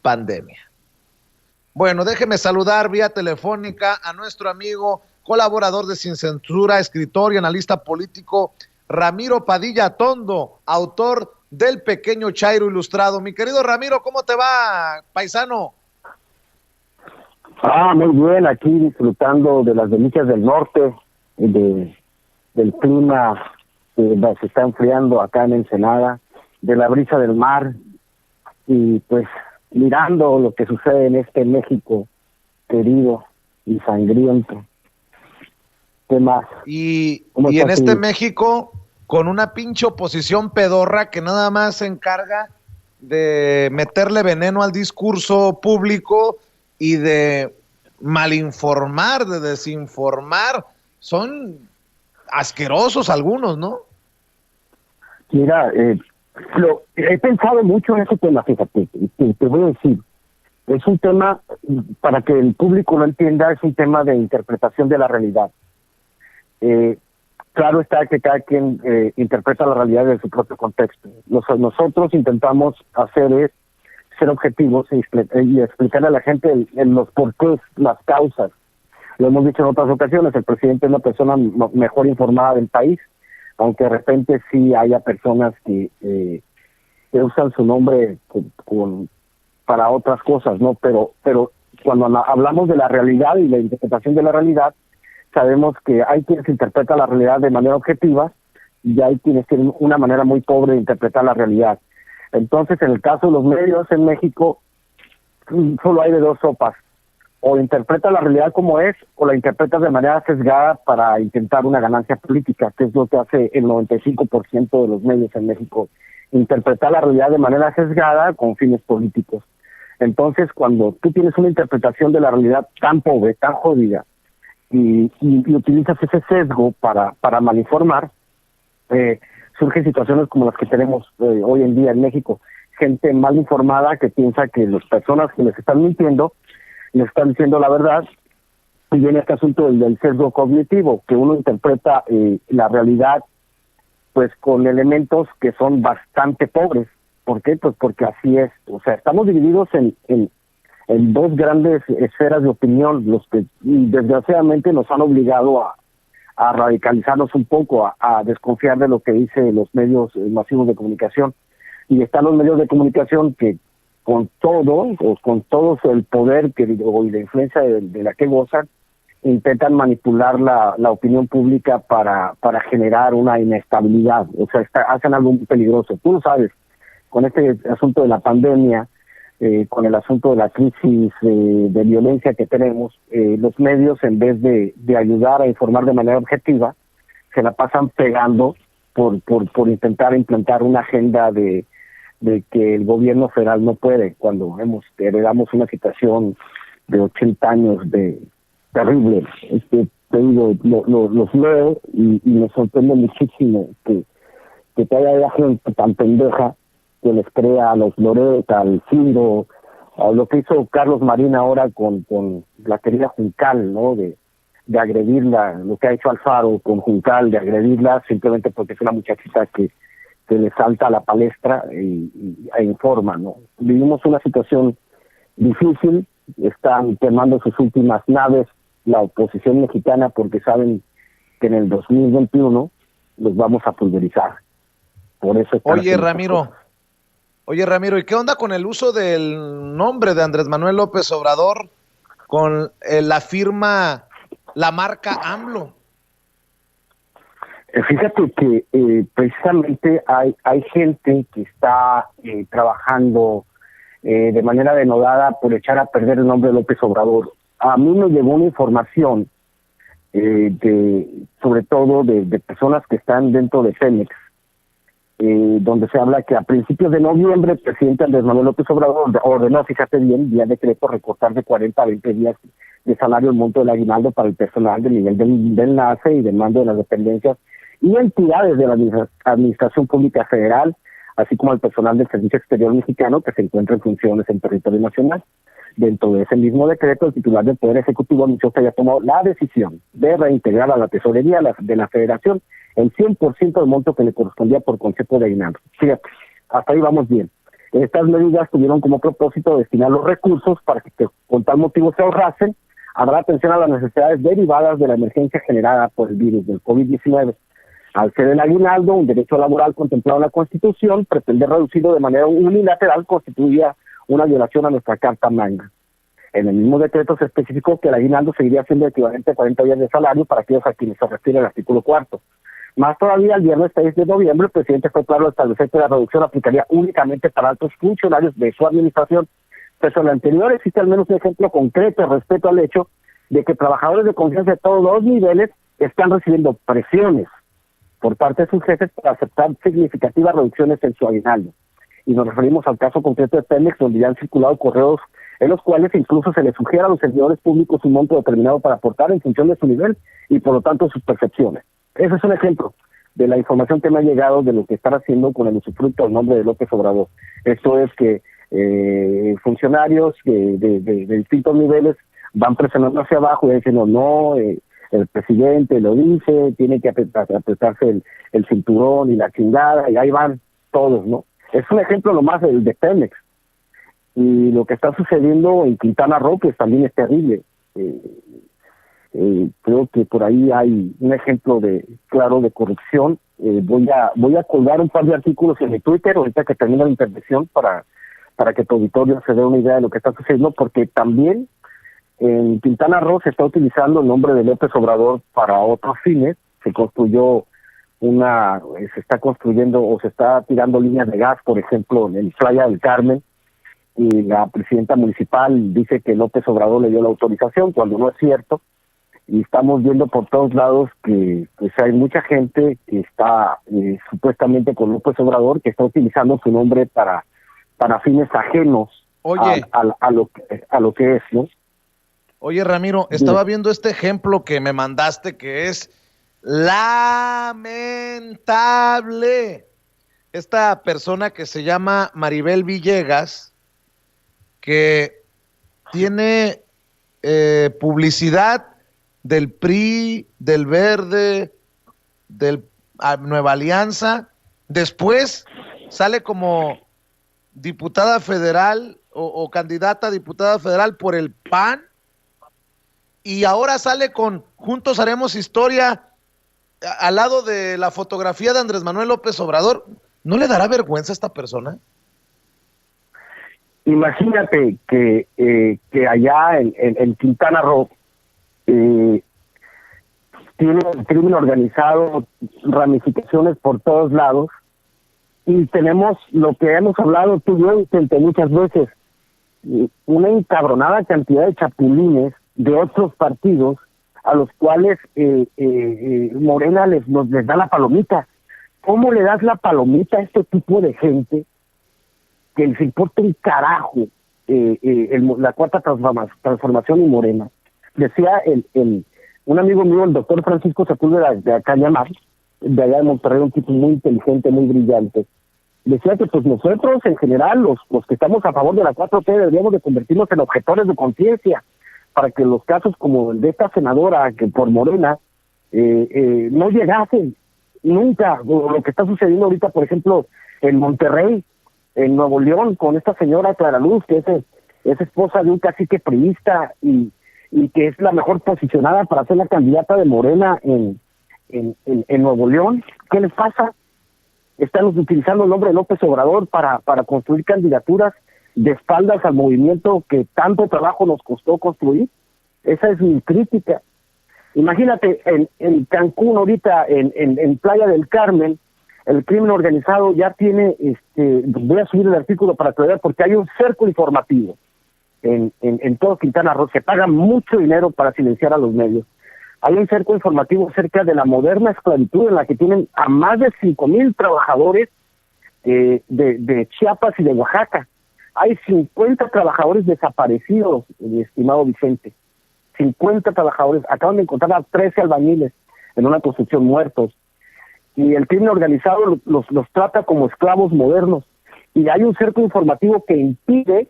pandemia. Bueno, déjeme saludar vía telefónica a nuestro amigo, colaborador de Sin Censura, escritor y analista político, Ramiro Padilla Tondo, autor del Pequeño Chairo Ilustrado. Mi querido Ramiro, ¿cómo te va, paisano? Muy bien, aquí disfrutando de las delicias del norte, del clima que se está enfriando acá en Ensenada, de la brisa del mar, y pues mirando lo que sucede en este México querido y sangriento. ¿Qué más? Y en este México, con una pinche oposición pedorra que nada más se encarga de meterle veneno al discurso público y de malinformar, de desinformar. Son asquerosos algunos, ¿no? Mira, he pensado mucho en ese tema, fíjate, te voy a decir, es un tema, para que el público lo entienda, es un tema de interpretación de la realidad. Claro está que cada quien interpreta la realidad en su propio contexto. Nosotros intentamos hacer es ser objetivos y explicarle a la gente en los porqués, las causas. Lo hemos dicho en otras ocasiones, el presidente es la persona mejor informada del país, aunque de repente sí haya personas que usan su nombre para otras cosas, ¿no? Pero cuando hablamos de la realidad y la interpretación de la realidad, sabemos que hay quienes interpretan la realidad de manera objetiva y hay quienes tienen una manera muy pobre de interpretar la realidad. Entonces, en el caso de los medios en México, solo hay de dos sopas. O interpreta la realidad como es, o la interpreta de manera sesgada para intentar una ganancia política, que es lo que hace el 95% de los medios en México. Interpretar la realidad de manera sesgada con fines políticos. Entonces, cuando tú tienes una interpretación de la realidad tan pobre, tan jodida, y utilizas ese sesgo para malinformar, surgen situaciones como las que tenemos hoy en día en México. Gente mal informada que piensa que las personas que les están mintiendo les están diciendo la verdad, y viene este asunto del sesgo cognitivo, que uno interpreta la realidad pues con elementos que son bastante pobres. ¿Por qué? Pues porque así es. O sea, estamos divididos en dos grandes esferas de opinión, los que desgraciadamente nos han obligado a radicalizarnos un poco, a desconfiar de lo que dicen los medios masivos de comunicación. Y están los medios de comunicación que con todo el poder o la influencia de la que gozan, intentan manipular la opinión pública para generar una inestabilidad. O sea, hacen algo muy peligroso. Tú lo sabes, con este asunto de la pandemia, con el asunto de la crisis de violencia que tenemos, los medios, en vez de ayudar a informar de manera objetiva, se la pasan pegando por intentar implantar una agenda de que el gobierno federal no puede, cuando heredamos una situación de 80 años de terrible. Te digo, los leo y me sorprende muchísimo que haya gente tan pendeja que les crea a los Loret, al Ciro, a lo que hizo Carlos Marín ahora con la querida Juncal, ¿no? De agredirla, lo que ha hecho Alfaro con Juncal, de agredirla simplemente porque es una muchachita que le salta a la palestra e informa, ¿no? Vivimos una situación difícil, están quemando sus últimas naves la oposición mexicana porque saben que en el 2021 los vamos a pulverizar. Por eso. Oye, Ramiro, ¿y qué onda con el uso del nombre de Andrés Manuel López Obrador con la firma, la marca AMLO? Fíjate que precisamente hay gente que está trabajando de manera denodada por echar a perder el nombre de López Obrador. A mí me llegó una información sobre todo de personas que están dentro de Pemex, donde se habla que a principios de noviembre el presidente Andrés Manuel López Obrador ordenó, fíjate bien, vía decreto, recortar de 40 a 20 días de salario el monto del aguinaldo para el personal del nivel de enlace y del mando de las dependencias y entidades de la Administración Pública Federal, así como el personal del Servicio Exterior Mexicano que se encuentra en funciones en territorio nacional. Dentro de ese mismo decreto, el titular del Poder Ejecutivo anunció que había tomado la decisión de reintegrar a la tesorería de la Federación el 100% del monto que le correspondía por concepto de aguinaldo. Fíjate, hasta ahí vamos bien. Estas medidas tuvieron como propósito destinar los recursos para que con tal motivo se ahorrasen a dar atención a las necesidades derivadas de la emergencia generada por el virus del COVID-19. Al ser el aguinaldo un derecho laboral contemplado en la Constitución, pretender reducirlo de manera unilateral constituía una violación a nuestra Carta Magna. En el mismo decreto se especificó que el aguinaldo seguiría siendo equivalente a 40 días de salario para aquellos a quienes se refiere el artículo 4. Más todavía, el viernes 6 de noviembre, el presidente fue claro al establecer que la reducción aplicaría únicamente para altos funcionarios de su administración. Pese a lo anterior, existe al menos un ejemplo concreto respecto al hecho de que trabajadores de confianza de todos los niveles están recibiendo presiones por parte de sus jefes para aceptar significativas reducciones en su aguinaldo. Y nos referimos al caso concreto de Pemex, donde ya han circulado correos en los cuales incluso se les sugiere a los servidores públicos un monto determinado para aportar en función de su nivel y por lo tanto sus percepciones. Ese es un ejemplo de la información que me ha llegado de lo que están haciendo con el usufructo al nombre de López Obrador. Esto es que funcionarios de distintos niveles van presionando hacia abajo y diciendo no, el presidente lo dice, tiene que apretarse el cinturón y la chingada, y ahí van todos, ¿no? Es un ejemplo nomás del de Pemex. Y lo que está sucediendo en Quintana Roo, pues también es terrible. Creo que por ahí hay un ejemplo claro de corrupción. Voy a colgar un par de artículos en mi Twitter ahorita que termine la intervención para que tu auditorio se dé una idea de lo que está sucediendo, porque también en Quintana Roo se está utilizando el nombre de López Obrador para otros fines. Se está construyendo o se está tirando líneas de gas, por ejemplo, en Playa del Carmen, y la presidenta municipal dice que López Obrador le dio la autorización, cuando no es cierto, y estamos viendo por todos lados que pues hay mucha gente que está supuestamente con López Obrador, que está utilizando su nombre para fines ajenos. Oye, a lo que es, ¿no? Oye, Ramiro, estaba viendo este ejemplo que me mandaste que es lamentable. Esta persona que se llama Maribel Villegas, que tiene publicidad del PRI, del Verde, del Nueva Alianza, después sale como diputada federal o candidata a diputada federal por el PAN, y ahora sale con Juntos Haremos Historia al lado de la fotografía de Andrés Manuel López Obrador. ¿No le dará vergüenza a esta persona? Imagínate que allá en Quintana Roo tiene el crimen organizado ramificaciones por todos lados, y tenemos lo que hemos hablado tú y yo muchas veces, una encabronada cantidad de chapulines de otros partidos a los cuales Morena les da la palomita. ¿Cómo le das la palomita a este tipo de gente que les importa un carajo la cuarta transformación y Morena? Decía un amigo mío, el doctor Francisco Sepúlveda, de acá de allá de Monterrey, un tipo muy inteligente, muy brillante, decía que pues nosotros en general, los que estamos a favor de la 4T, deberíamos de convertirnos en objetores de conciencia, para que los casos como el de esta senadora, que por Morena, no llegasen nunca. Lo que está sucediendo ahorita, por ejemplo, en Monterrey, en Nuevo León, con esta señora Clara Luz, que es esposa de un cacique priista y que es la mejor posicionada para ser la candidata de Morena en Nuevo León. ¿Qué les pasa? Están utilizando el nombre de López Obrador para construir candidaturas de espaldas al movimiento que tanto trabajo nos costó construir. Esa es mi crítica. Imagínate, en Cancún ahorita, en Playa del Carmen, el crimen organizado ya tiene, voy a subir el artículo para que vean, porque hay un cerco informativo en todo Quintana Roo. Se paga mucho dinero para silenciar a los medios. Hay un cerco informativo acerca de la moderna esclavitud en la que tienen a más de 5,000 trabajadores de Chiapas y de Oaxaca. Hay 50 trabajadores desaparecidos, mi estimado Vicente. 50 trabajadores. Acaban de encontrar a 13 albañiles en una construcción muertos. Y el crimen organizado los trata como esclavos modernos. Y hay un cerco informativo que impide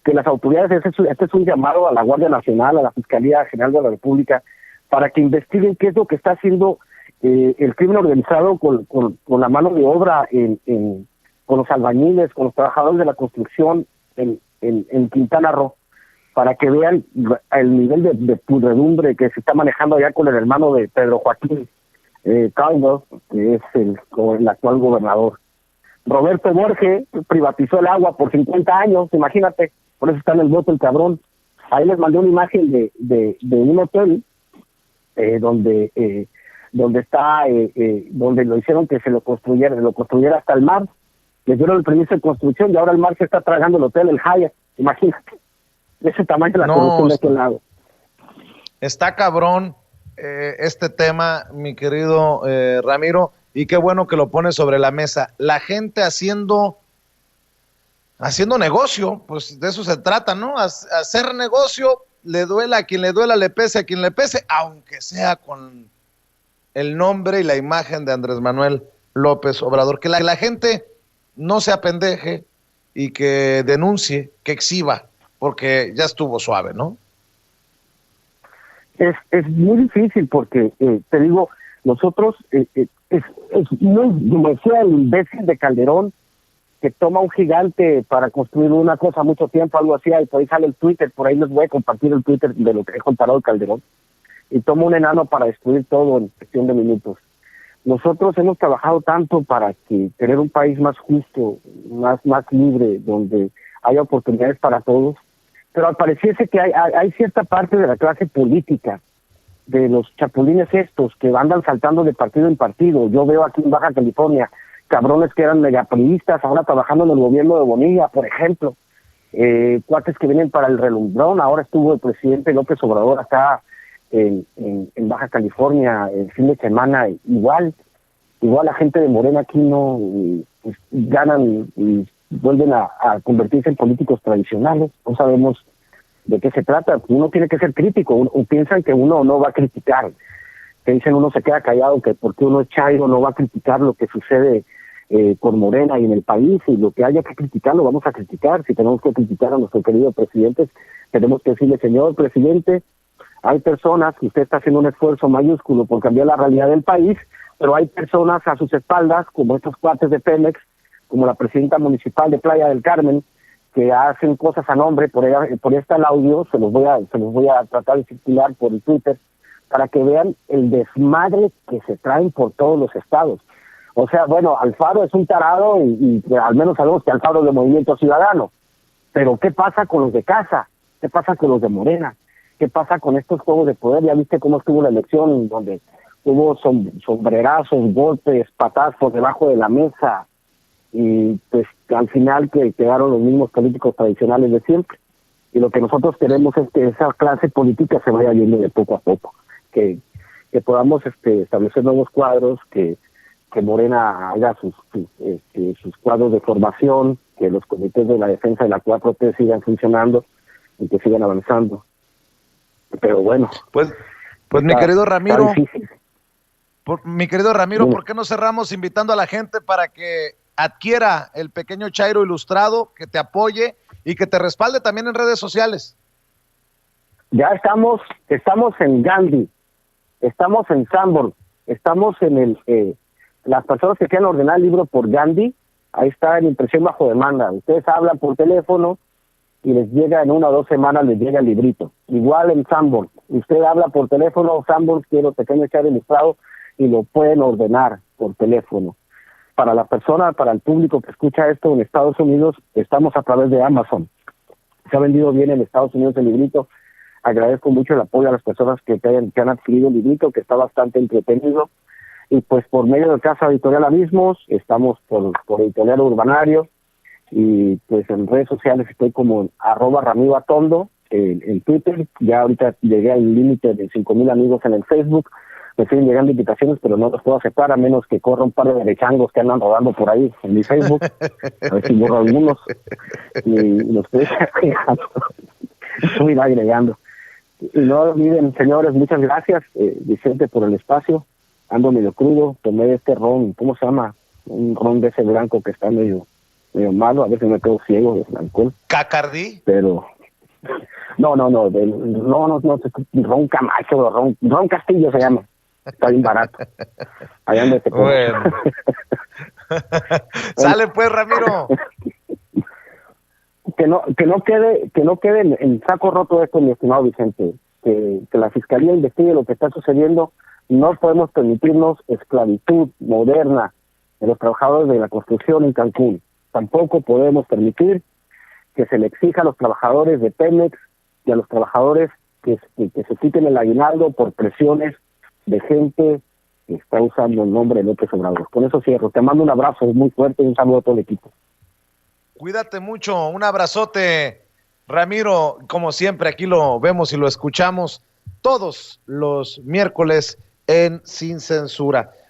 que las autoridades, este es un llamado a la Guardia Nacional, a la Fiscalía General de la República, para que investiguen qué es lo que está haciendo el crimen organizado con la mano de obra en con los albañiles, con los trabajadores de la construcción en Quintana Roo, para que vean el nivel de pudredumbre que se está manejando allá con el hermano de Pedro Joaquín Calvo, que es el actual gobernador. Roberto Borges privatizó el agua por 50 años, imagínate, por eso está en el voto el cabrón. Ahí les mandé una imagen de un hotel donde está donde lo hicieron que se lo construyera hasta el mar. Les dieron el permiso de construcción y ahora el mar se está tragando el hotel, el Hyatt, imagínate. Ese tamaño de la corrupción de aquel lado. Está cabrón este tema, mi querido Ramiro, y qué bueno que lo pones sobre la mesa. La gente haciendo negocio, pues de eso se trata, ¿no? Hacer negocio, le duela a quien le duela, le pese a quien le pese, aunque sea con el nombre y la imagen de Andrés Manuel López Obrador. Que la gente no se apendeje y que denuncie, que exhiba, porque ya estuvo suave, ¿no? Es muy difícil porque, te digo, nosotros, es muy, como decía el imbécil de Calderón, que toma un gigante para construir una cosa mucho tiempo, algo así, y por ahí sale el Twitter, por ahí les voy a compartir el Twitter de lo que he comparado el Calderón, y toma un enano para destruir todo en cuestión de minutos. Nosotros hemos trabajado tanto para que tener un país más justo, más libre, donde haya oportunidades para todos, pero pareciese que hay cierta parte de la clase política, de los chapulines estos, que andan saltando de partido en partido. Yo veo aquí en Baja California cabrones que eran megapriistas, ahora trabajando en el gobierno de Bonilla, por ejemplo, cuates que vienen para el relumbrón. Ahora estuvo el presidente López Obrador acá en Baja California el fin de semana. Igual la gente de Morena aquí no pues, ganan y vuelven a convertirse en políticos tradicionales. No sabemos de qué se trata. Uno tiene que ser crítico. Piensan que uno no va a criticar, que dicen uno se queda callado, que porque uno es chairo no va a criticar lo que sucede con Morena y en el país, y lo que haya que criticar lo vamos a criticar. Si tenemos que criticar a nuestro querido presidente, tenemos que decirle: señor presidente, hay personas que usted está haciendo un esfuerzo mayúsculo por cambiar la realidad del país, pero hay personas a sus espaldas, como estos cuates de Pemex, como la presidenta municipal de Playa del Carmen, que hacen cosas a nombre. Por ahí está el audio, se los voy a tratar de circular por el Twitter, para que vean el desmadre que se traen por todos los estados. O sea, bueno, Alfaro es un tarado y al menos sabemos que Alfaro es de Movimiento Ciudadano, pero ¿qué pasa con los de casa? ¿Qué pasa con los de Morena? ¿Qué pasa con estos juegos de poder? Ya viste cómo estuvo la elección, donde hubo sombrerazos, golpes, patadas por debajo de la mesa, y pues al final que quedaron los mismos políticos tradicionales de siempre. Y lo que nosotros queremos es que esa clase política se vaya yendo de poco a poco, que podamos establecer nuevos cuadros, que Morena haga sus cuadros de formación, que los comités de la defensa de la 4T sigan funcionando y que sigan avanzando. Pero bueno, pues mi querido Ramiro, ¿por qué no cerramos invitando a la gente para que adquiera el pequeño Chairo Ilustrado, que te apoye y que te respalde también en redes sociales? Ya estamos en Gandhi, estamos en Sanborn, estamos en las personas que quieran ordenar el libro por Gandhi, ahí está en impresión bajo demanda. Ustedes hablan por teléfono y les llega en 1 o 2 semanas, les llega el librito. Igual en Sanborn, usted habla por teléfono: Sanborn, quiero pequeño Chairo Ilustrado, y lo pueden ordenar por teléfono. Para la persona, para el público que escucha esto en Estados Unidos, estamos a través de Amazon. Se ha vendido bien en Estados Unidos el librito. Agradezco mucho el apoyo a las personas que han adquirido el librito, que está bastante entretenido. Y pues por medio de Casa Editorial Abismos, estamos por Editorial Urbanario, y pues en redes sociales estoy como @Ramiro Atondo en Twitter. Ya ahorita llegué al límite de 5,000 amigos en el Facebook. Me siguen llegando invitaciones, pero no los puedo aceptar a menos que corra un par de derechangos que andan rodando por ahí en mi Facebook. A ver si borro algunos y los estoy agregando. Estoy agregando. Y no olviden, señores, muchas gracias, Vicente, por el espacio. Ando medio crudo, tomé este ron, ¿cómo se llama? Un ron de ese blanco que está medio malo, a veces me quedo ciego del alcohol. ¿Cacardí? Pero no, ron Camacho, ron Castillo se llama. Está bien barato. Allá donde te Bueno. Sale pues, Ramiro. Que no quede en saco roto esto, mi estimado Vicente, que la Fiscalía investigue lo que está sucediendo. No podemos permitirnos esclavitud moderna de los trabajadores de la construcción en Cancún. Tampoco podemos permitir que se le exija a los trabajadores de Pemex y a los trabajadores que se quiten el aguinaldo por presiones de gente que está usando el nombre de López Obrador. Con eso cierro. Te mando un abrazo muy fuerte y un saludo a todo el equipo. Cuídate mucho, un abrazote, Ramiro. Como siempre, aquí lo vemos y lo escuchamos todos los miércoles en Sin Censura.